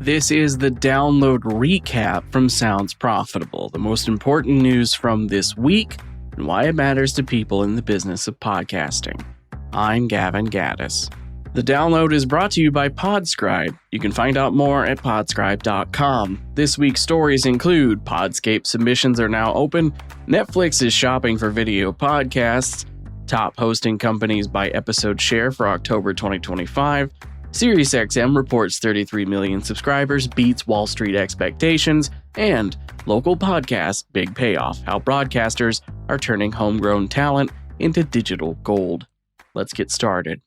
This is the download recap from Sounds Profitable, the most important news from this week and why it matters to people in the business of podcasting. I'm Gavin Gaddis. The download is brought to you by Podscape. You can find out more at podscape.com. This week's stories include Podscape submissions are now open, Netflix is shopping for video podcasts, top hosting companies by episode share for October 2025, SiriusXM reports 33 million subscribers, beats Wall Street expectations, and local podcast big payoff, how broadcasters are turning homegrown talent into digital gold. Let's get started.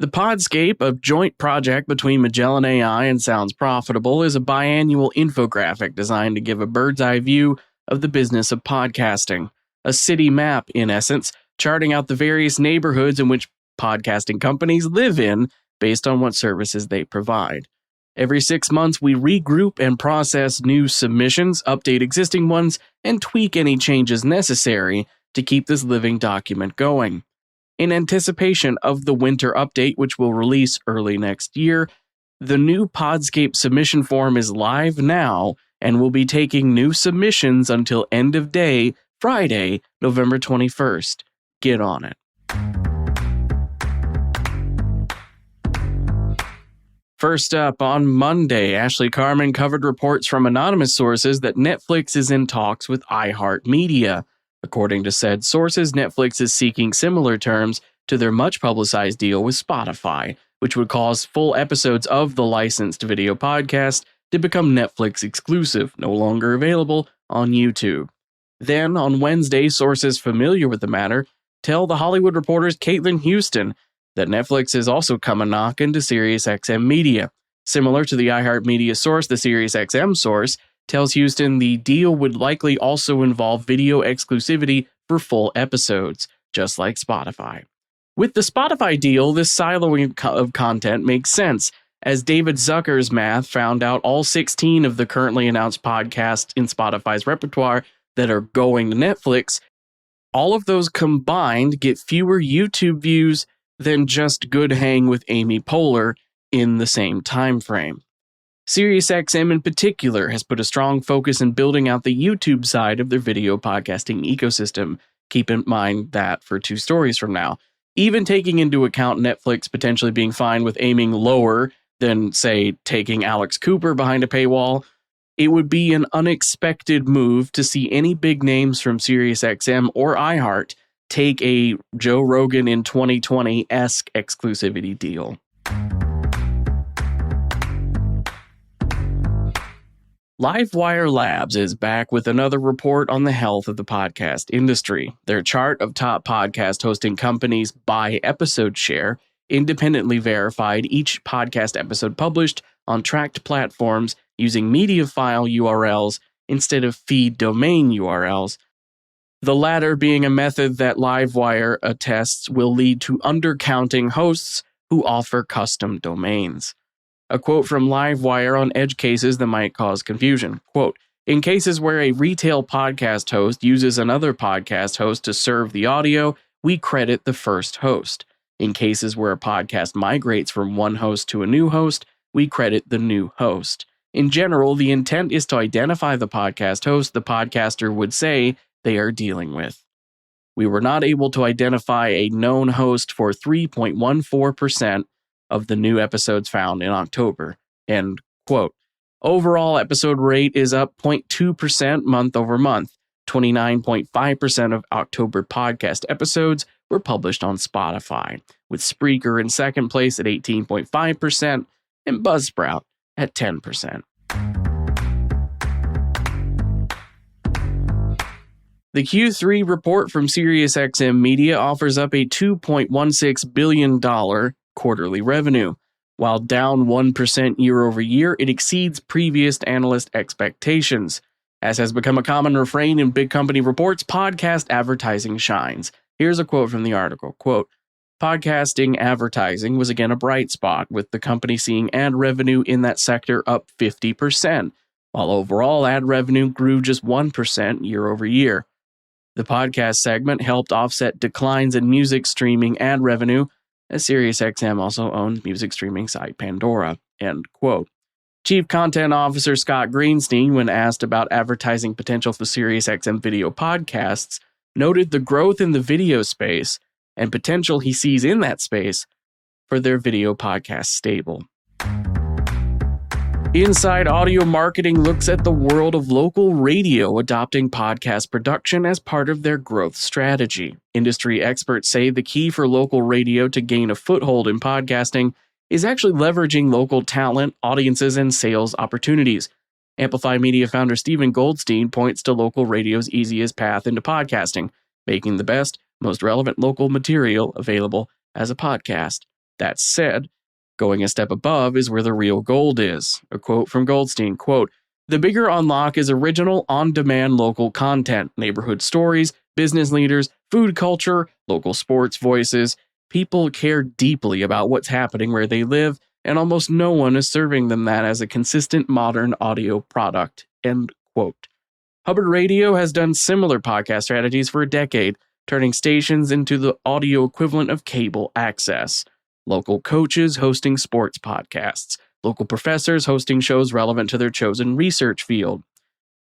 The Podscape, a joint project between Magellan AI and Sounds Profitable, is a biannual infographic designed to give a bird's eye view of the business of podcasting. A city map, in essence, charting out the various neighborhoods in which podcasting companies live in based on what services they provide. Every 6 months, we regroup and process new submissions, update existing ones, and tweak any changes necessary to keep this living document going. In anticipation of the winter update, which will release early next year, the new Podscape submission form is live now and will be taking new submissions until end of day, Friday, November 21st. Get on it. First up, on Monday, Ashley Carman covered reports from anonymous sources that Netflix is in talks with iHeartMedia. According to said sources, Netflix is seeking similar terms to their much-publicized deal with Spotify, which would cause full episodes of the licensed video podcast to become Netflix exclusive, no longer available on YouTube. Then, on Wednesday, sources familiar with the matter tell The Hollywood Reporter's Caitlin Houston that Netflix is also coming knocking to SiriusXM Media. Similar to the iHeartMedia source, the SiriusXM source tells Houston the deal would likely also involve video exclusivity for full episodes, just like Spotify. With the Spotify deal, this siloing of content makes sense, as David Zucker's math found out all 16 of the currently announced podcasts in Spotify's repertoire that are going to Netflix, all of those combined get fewer YouTube views than just Good Hang with Amy Poehler in the same time frame. SiriusXM in particular has put a strong focus in building out the YouTube side of their video podcasting ecosystem. Keep in mind that for 2 stories from now. Even taking into account Netflix potentially being fine with aiming lower than, say, taking Alex Cooper behind a paywall, it would be an unexpected move to see any big names from SiriusXM or iHeart take a Joe Rogan in 2020-esque exclusivity deal. Livewire Labs is back with another report on the health of the podcast industry. Their chart of top podcast hosting companies by episode share independently verified each podcast episode published on tracked platforms using media file URLs instead of feed domain URLs, the latter being a method that Livewire attests will lead to undercounting hosts who offer custom domains. A quote from Livewire on edge cases that might cause confusion. Quote, in cases where a retail podcast host uses another podcast host to serve the audio, we credit the first host. In cases where a podcast migrates from one host to a new host, we credit the new host. In general, the intent is to identify the podcast host the podcaster would say they are dealing with. We were not able to identify a known host for 3.14% of the new episodes found in October. End quote. Overall episode rate is up 0.2% month over month. 29.5% of October podcast episodes were published on Spotify, with Spreaker in second place at 18.5% and Buzzsprout at 10%. The Q3 report from SiriusXM Media offers up a $2.16 billion quarterly revenue. While down 1% year over year, it exceeds previous analyst expectations. As has become a common refrain in big company reports, podcast advertising shines. Here's a quote from the article. Quote, podcasting advertising was again a bright spot, with the company seeing ad revenue in that sector up 50%, while overall ad revenue grew just 1% year over year. The podcast segment helped offset declines in music streaming ad revenue, as SiriusXM also owns music streaming site Pandora, end quote. Chief Content Officer Scott Greenstein, when asked about advertising potential for SiriusXM video podcasts, noted the growth in the video space and potential he sees in that space for their video podcast stable. Inside Audio Marketing looks at the world of local radio adopting podcast production as part of their growth strategy. Industry experts say the key for local radio to gain a foothold in podcasting is actually leveraging local talent, audiences, and sales opportunities. Amplify Media founder Stephen Goldstein points to local radio's easiest path into podcasting, making the best, most relevant local material available as a podcast. That said, going a step above is where the real gold is. A quote from Goldstein, quote, "The bigger unlock is original, on-demand local content, neighborhood stories, business leaders, food culture, local sports voices. People care deeply about what's happening where they live, and almost no one is serving them that as a consistent modern audio product," end quote. Hubbard Radio has done similar podcast strategies for a decade, turning stations into the audio equivalent of cable access. Local coaches hosting sports podcasts, local professors hosting shows relevant to their chosen research field.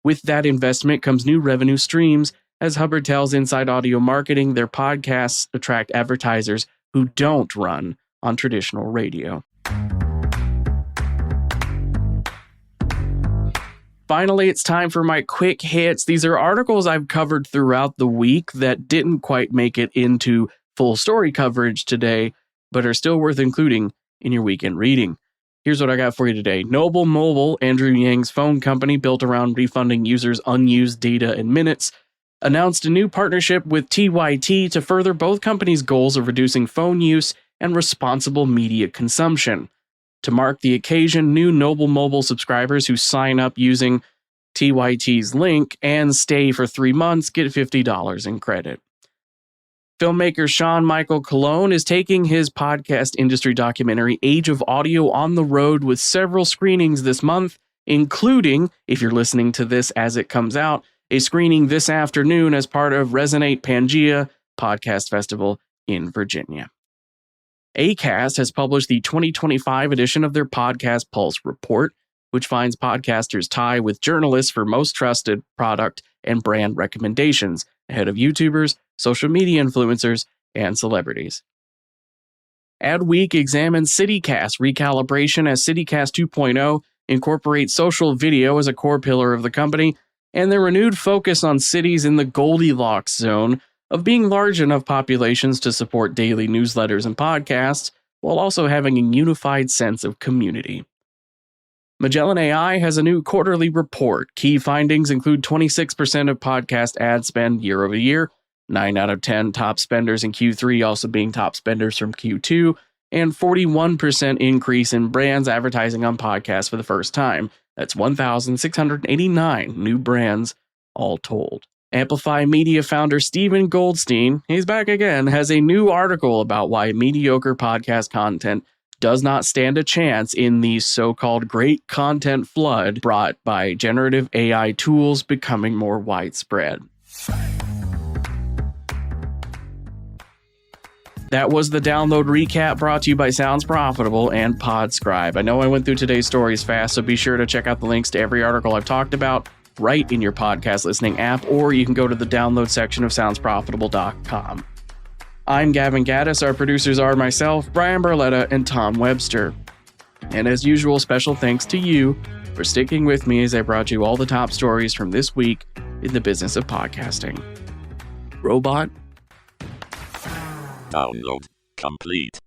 With that investment comes new revenue streams. As Hubbard tells Inside Audio Marketing, their podcasts attract advertisers who don't run on traditional radio. Finally, it's time for my quick hits. These are articles I've covered throughout the week that didn't quite make it into full story coverage today, but are still worth including in your weekend reading. Here's what I got for you today. Noble Mobile, Andrew Yang's phone company built around refunding users unused data and minutes, announced a new partnership with TYT to further both companies' goals of reducing phone use and responsible media consumption. To mark the occasion, new Noble Mobile subscribers who sign up using TYT's link and stay for 3 months get $50 in credit. Filmmaker Sean Michael Colon is taking his podcast industry documentary Age of Audio on the road with several screenings this month, including, if you're listening to this as it comes out, a screening this afternoon as part of Resonate Pangea Podcast Festival in Virginia. Acast has published the 2025 edition of their Podcast Pulse report, which finds podcasters tie with journalists for most trusted product and brand recommendations, ahead of YouTubers, social media influencers, and celebrities. Adweek examines CityCast recalibration as CityCast 2.0 incorporates social video as a core pillar of the company, and their renewed focus on cities in the Goldilocks zone of being large enough populations to support daily newsletters and podcasts, while also having a unified sense of community. Magellan AI has a new quarterly report. Key findings include 26% of podcast ad spend year over year, 9 out of 10 top spenders in Q3 also being top spenders from Q2, and 41% increase in brands advertising on podcasts for the first time. That's 1,689 new brands all told. Amplify Media founder Stephen Goldstein, he's back again, has a new article about why mediocre podcast content does not stand a chance in the so-called great content flood brought by generative AI tools becoming more widespread. That was the download recap brought to you by Sounds Profitable and Podscribe. I know I went through today's stories fast, so be sure to check out the links to every article I've talked about right in your podcast listening app, or you can go to the download section of soundsprofitable.com. I'm Gavin Gaddis. Our producers are myself, Brian Barletta, and Tom Webster. And as usual, special thanks to you for sticking with me as I brought you all the top stories from this week in the business of podcasting. Robot. Download complete.